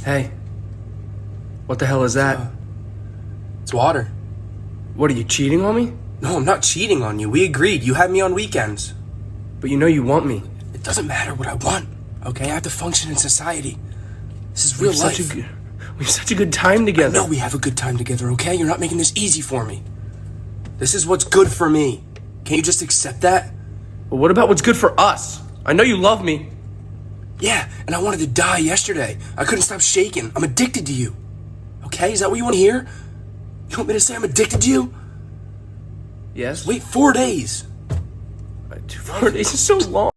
Hey. What the hell is that? It's water. What, are you cheating on me? No, I'm not cheating on you. We agreed. You had me on weekends. But you know you want me. It doesn't matter what I want, okay? I have to function in society. This is real life. We have such a good time together. No, we have a good time together, okay? You're not making this easy for me. This is what's good for me. Can't you just accept that? But what about what's good for us? I know you love me. Yeah, and I wanted to die yesterday. I couldn't stop shaking. I'm addicted to you. Okay, is that what you want to hear? You want me to say I'm addicted to you? Yes? Wait 4 days. 4 days is so long.